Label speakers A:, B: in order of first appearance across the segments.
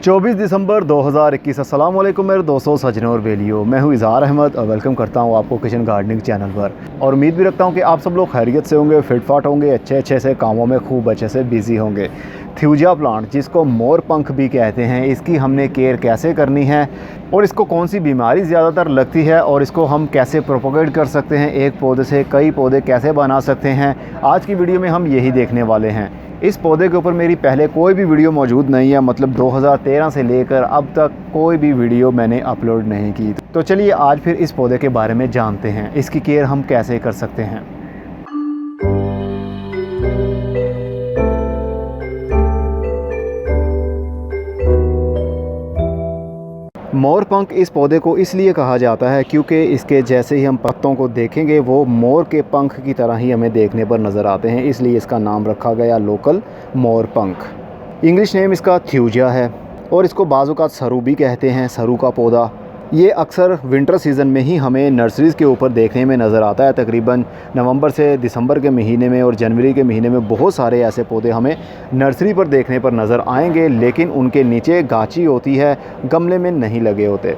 A: 24 दिसंबर 2021। अस्सलाम वालेकुम मेरे दोस्तों, सजनों और बेलियों। मैं हूं इज़हार अहमद और वेलकम करता हूं आपको किचन गार्डनिंग चैनल पर। और उम्मीद भी रखता हूं कि आप सब लोग खैरियत से होंगे, फिटफाट होंगे, अच्छे से कामों में खूब अच्छे से बिज़ी होंगे। थ्यूजा प्लांट, जिसको मोर पंख भी कहते हैं, इसकी हमने केयर कैसे करनी है और इसको कौन सी बीमारी ज़्यादातर लगती है और इसको हम कैसे प्रोपोगेट कर सकते हैं, एक पौधे से कई पौधे कैसे बना सकते हैं, आज की वीडियो में हम यही देखने वाले हैं। इस पौधे के ऊपर मेरी पहले कोई भी वीडियो मौजूद नहीं है, मतलब 2013 से लेकर अब तक कोई भी वीडियो मैंने अपलोड नहीं की। तो चलिए आज फिर इस पौधे के बारे में जानते हैं, इसकी केयर हम कैसे कर सकते हैं। मोरपंख इस पौधे को इसलिए कहा जाता है क्योंकि इसके जैसे ही हम पत्तों को देखेंगे वो मोर के पंख की तरह ही हमें देखने पर नज़र आते हैं, इसलिए इसका नाम रखा गया लोकल मोरपंख। इंग्लिश नेम इसका थ्यूजा है और इसको बाज़-औक़ात सरू भी कहते हैं, सरू का पौधा। ये अक्सर विंटर सीज़न में ही हमें नर्सरीज़ के ऊपर देखने में नज़र आता है। तकरीबन नवंबर से दिसंबर के महीने में और जनवरी के महीने में बहुत सारे ऐसे पौधे हमें नर्सरी पर देखने पर नज़र आएंगे, लेकिन उनके नीचे गाची होती है, गमले में नहीं लगे होते।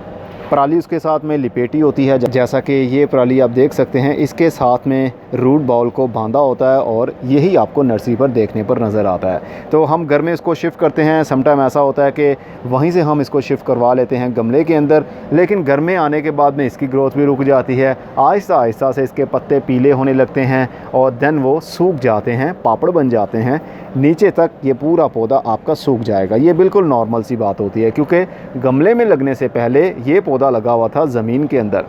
A: पराली उसके साथ में लिपेटी होती है, जैसा कि ये पराली आप देख सकते हैं, इसके साथ में रूट बॉल को बांधा होता है और यही आपको नर्सरी पर देखने पर नज़र आता है। तो हम घर में इसको शिफ्ट करते हैं, समटाइम ऐसा होता है कि वहीं से हम इसको शिफ्ट करवा लेते हैं गमले के अंदर, लेकिन घर में आने के बाद में इसकी ग्रोथ भी रुक जाती है। आहिस्ता आहिस्ता से इसके पत्ते पीले होने लगते हैं और देन वो सूख जाते हैं, पापड़ बन जाते हैं, नीचे तक ये पूरा पौधा आपका सूख जाएगा। ये बिल्कुल नॉर्मल सी बात होती है क्योंकि गमले में लगने से पहले ये पौधा लगा हुआ था ज़मीन के अंदर।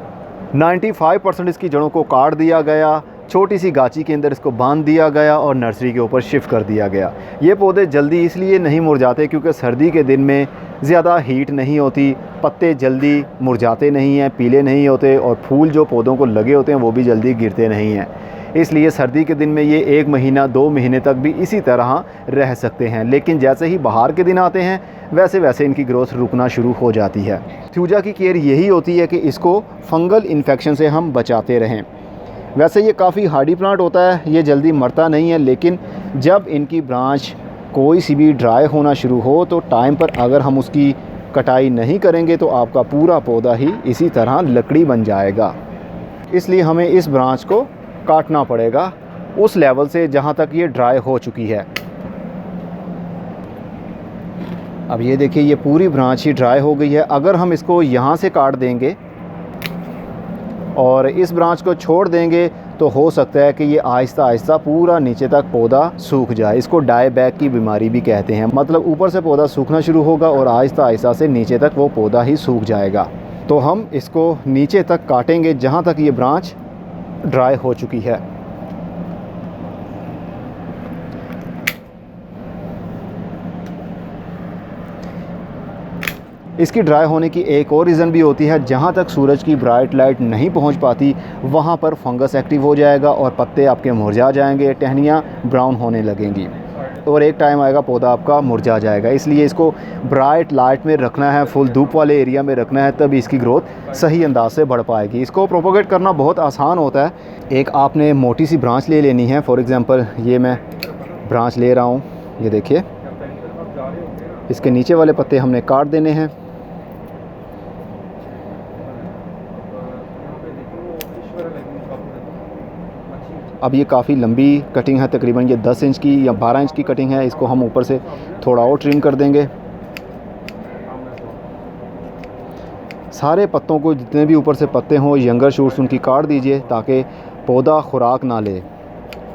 A: 95% इसकी जड़ों को काट दिया गया, छोटी सी गाची के अंदर इसको बांध दिया गया और नर्सरी के ऊपर शिफ्ट कर दिया गया। ये पौधे जल्दी इसलिए नहीं मुरझाते क्योंकि सर्दी के दिन में ज़्यादा हीट नहीं होती, पत्ते जल्दी मुरझाते नहीं हैं, पीले नहीं होते और फूल जो पौधों को लगे होते हैं वो भी जल्दी गिरते नहीं हैं। इसलिए सर्दी के दिन में ये 1 महीना 2 महीने तक भी इसी तरह रह सकते हैं, लेकिन जैसे ही बाहर के दिन आते हैं वैसे वैसे इनकी ग्रोथ रुकना शुरू हो जाती है। थ्यूजा की केयर यही होती है कि इसको फंगल इन्फेक्शन से हम बचाते रहें। वैसे ये काफ़ी हार्डी प्लांट होता है, ये जल्दी मरता नहीं है, लेकिन जब इनकी ब्रांच कोई सी भी ड्राई होना शुरू हो तो टाइम पर अगर हम उसकी कटाई नहीं करेंगे तो आपका पूरा पौधा ही इसी तरह लकड़ी बन जाएगा। इसलिए हमें इस ब्रांच को काटना पड़ेगा उस लेवल से जहाँ तक ये ड्राई हो चुकी है। अब ये देखिए, ये पूरी ब्रांच ही ड्राई हो गई है। अगर हम इसको यहाँ से काट देंगे और इस ब्रांच को छोड़ देंगे तो हो सकता है कि ये आहिस्ता आहिस्ता पूरा नीचे तक पौधा सूख जाए। इसको डाई बैक की बीमारी भी कहते हैं, मतलब ऊपर से पौधा सूखना शुरू होगा और आहिस्ता आहिस्ता से नीचे तक वो पौधा ही सूख जाएगा। तो हम इसको नीचे तक काटेंगे जहाँ तक ये ब्रांच ड्राई हो चुकी है। इसकी ड्राई होने की एक और रीज़न भी होती है, जहाँ तक सूरज की ब्राइट लाइट नहीं पहुँच पाती वहाँ पर फंगस एक्टिव हो जाएगा और पत्ते आपके मुरझा जाएंगे, टहनियाँ ब्राउन होने लगेंगी और एक टाइम आएगा पौधा आपका मुरझा जाएगा। इसलिए इसको ब्राइट लाइट में रखना है, फुल धूप वाले एरिया में रखना है, तभी इसकी ग्रोथ सही अंदाज से बढ़ पाएगी। इसको प्रोपोगेट करना बहुत आसान होता है। एक आपने मोटी सी ब्रांच ले लेनी है। फॉर एग्ज़ाम्पल ये मैं ब्रांच ले रहा हूँ, ये देखिए, इसके नीचे वाले पत्ते हमने काट देने हैं। अब ये काफ़ी लंबी कटिंग है, तकरीबन ये 10 इंच की या 12 इंच की कटिंग है। इसको हम ऊपर से थोड़ा और ट्रिम कर देंगे। सारे पत्तों को, जितने भी ऊपर से पत्ते हों, यंगर शूट्स, उनकी काट दीजिए ताकि पौधा खुराक ना ले।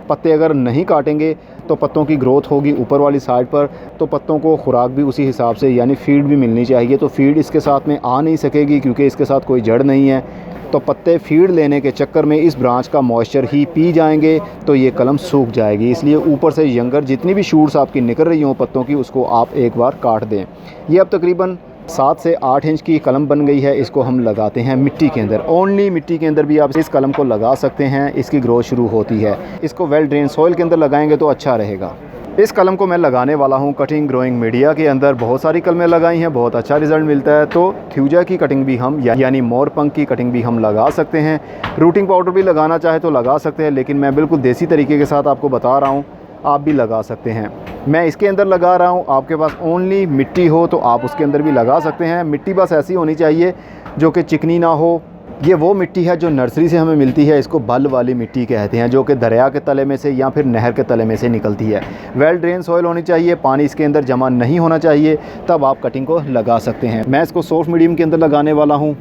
A: पत्ते अगर नहीं काटेंगे तो पत्तों की ग्रोथ होगी ऊपर वाली साइड पर, तो पत्तों को खुराक भी उसी हिसाब से यानी फीड भी मिलनी चाहिए। तो फीड इसके साथ में आ नहीं सकेगी क्योंकि इसके साथ कोई जड़ नहीं है। तो पत्ते फीड लेने के चक्कर में इस ब्रांच का मॉइस्चर ही पी जाएंगे तो ये कलम सूख जाएगी। इसलिए ऊपर से यंगर जितनी भी शूट्स आपकी निकल रही हों पत्तों की, उसको आप एक बार काट दें। ये अब तकरीबन 7 से 8 इंच की कलम बन गई है। इसको हम लगाते हैं मिट्टी के अंदर। ओनली मिट्टी के अंदर भी आप इस कलम को लगा सकते हैं, इसकी ग्रोथ शुरू होती है। इसको वेल ड्रेन सॉइल के अंदर लगाएंगे तो अच्छा रहेगा। इस कलम को मैं लगाने वाला हूँ कटिंग ग्रोइंग मीडिया के अंदर। बहुत सारी कलमें लगाई हैं, बहुत अच्छा रिज़ल्ट मिलता है। तो थ्यूजा की कटिंग भी हम यानी मोरपंख की कटिंग भी हम लगा सकते हैं। रूटिंग पाउडर भी लगाना चाहे तो लगा सकते हैं, लेकिन मैं बिल्कुल देसी तरीके के साथ आपको बता रहा हूँ। आप भी लगा सकते हैं। मैं इसके अंदर लगा रहा हूँ, आपके पास ओनली मिट्टी हो तो आप उसके अंदर भी लगा सकते हैं। मिट्टी बस ऐसी होनी चाहिए जो कि चिकनी ना हो। ये वो मिट्टी है जो नर्सरी से हमें मिलती है, इसको बल वाली मिट्टी कहते हैं, जो कि दरिया के तले में से या फिर नहर के तले में से निकलती है। वेल ड्रेन सॉइल होनी चाहिए, पानी इसके अंदर जमा नहीं होना चाहिए, तब आप कटिंग को लगा सकते हैं। मैं इसको सॉफ्ट मीडियम के अंदर लगाने वाला हूँ।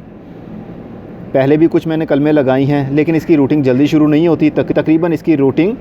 A: पहले भी कुछ मैंने कलमें लगाई हैं, लेकिन इसकी रूटिंग जल्दी शुरू नहीं होती। तकरीबन इसकी रूटिंग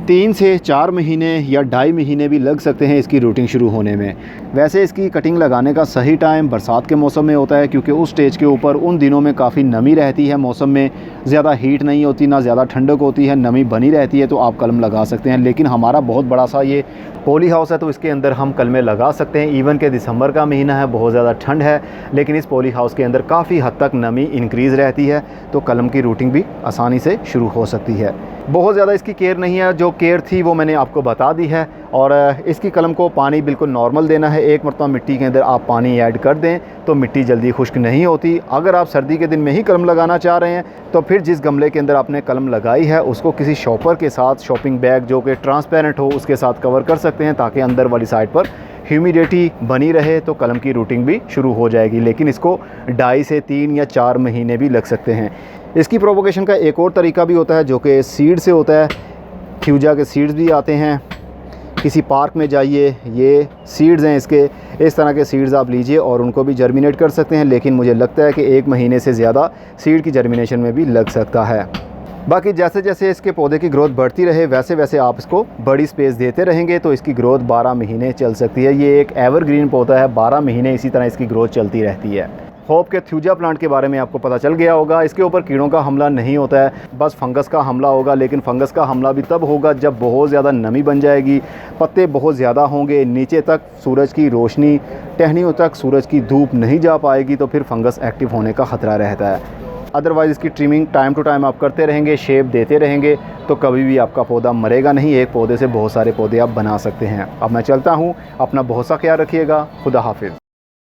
A: 3 से 4 महीने या 2.5 महीने भी लग सकते हैं इसकी रूटिंग शुरू होने में। वैसे इसकी कटिंग लगाने का सही टाइम बरसात के मौसम में होता है, क्योंकि उस स्टेज के ऊपर उन दिनों में काफ़ी नमी रहती है, मौसम में ज़्यादा हीट नहीं होती, ना ज़्यादा ठंडक होती है, नमी बनी रहती है, तो आप कलम लगा सकते हैं। लेकिन हमारा बहुत बड़ा सा ये पॉली हाउस है, तो इसके अंदर हम कलमें लगा सकते हैं। इवन के दिसंबर का महीना है, बहुत ज़्यादा ठंड है, लेकिन इस पॉली हाउस के अंदर काफ़ी हद तक नमी इंक्रीज़ रहती है, तो कलम की रूटिंग भी आसानी से शुरू हो सकती है। बहुत ज़्यादा इसकी केयर नहीं है, जो केयर थी वो मैंने आपको बता दी है। और इसकी कलम को पानी बिल्कुल नॉर्मल देना है। एक मरतबा मिट्टी के अंदर आप पानी ऐड कर दें तो मिट्टी जल्दी खुश्क नहीं होती। अगर आप सर्दी के दिन में ही कलम लगाना चाह रहे हैं तो फिर जिस गमले के अंदर आपने कलम लगाई है उसको किसी शॉपर के साथ, शॉपिंग बैग जो कि ट्रांसपेरेंट हो, उसके साथ कवर कर सकते हैं, ताकि अंदर वाली साइड पर ह्यूमिडिटी बनी रहे, तो कलम की रूटिंग भी शुरू हो जाएगी। लेकिन इसको 2.5 से 3 या 4 महीने भी लग सकते हैं। इसकी प्रोपोगेशन का एक और तरीका भी होता है जो कि सीड से होता है। थ्यूजा के सीड्स भी आते हैं। किसी पार्क में जाइए, ये सीड्स हैं इसके, इस तरह के सीड्स आप लीजिए और उनको भी जर्मिनेट कर सकते हैं। लेकिन मुझे लगता है कि 1 महीने से ज़्यादा सीड की जर्मिनेशन में भी लग सकता है। बाकी जैसे जैसे इसके पौधे की ग्रोथ बढ़ती रहे वैसे वैसे आप इसको बड़ी स्पेस देते रहेंगे तो इसकी ग्रोथ 12 महीने चल सकती है। ये एक एवरग्रीन पौधा है, 12 महीने इसी तरह इसकी ग्रोथ चलती रहती है। होप के थ्यूजा प्लांट के बारे में आपको पता चल गया होगा। इसके ऊपर कीड़ों का हमला नहीं होता है, बस फंगस का हमला होगा। लेकिन फंगस का हमला भी तब होगा जब बहुत ज़्यादा नमी बन जाएगी, पत्ते बहुत ज़्यादा होंगे, नीचे तक सूरज की रोशनी, टहनियों तक सूरज की धूप नहीं जा पाएगी, तो फिर फंगस एक्टिव होने का ख़तरा रहता है। अदरवाइज़ इसकी ट्रिमिंग टाइम टू टाइम आप करते रहेंगे, शेप देते रहेंगे, तो कभी भी आपका पौधा मरेगा नहीं। एक पौधे से बहुत सारे पौधे आप बना सकते हैं। अब मैं चलता हूँ, अपना बहुत सा ख्याल रखिएगा। खुदा हाफिज़।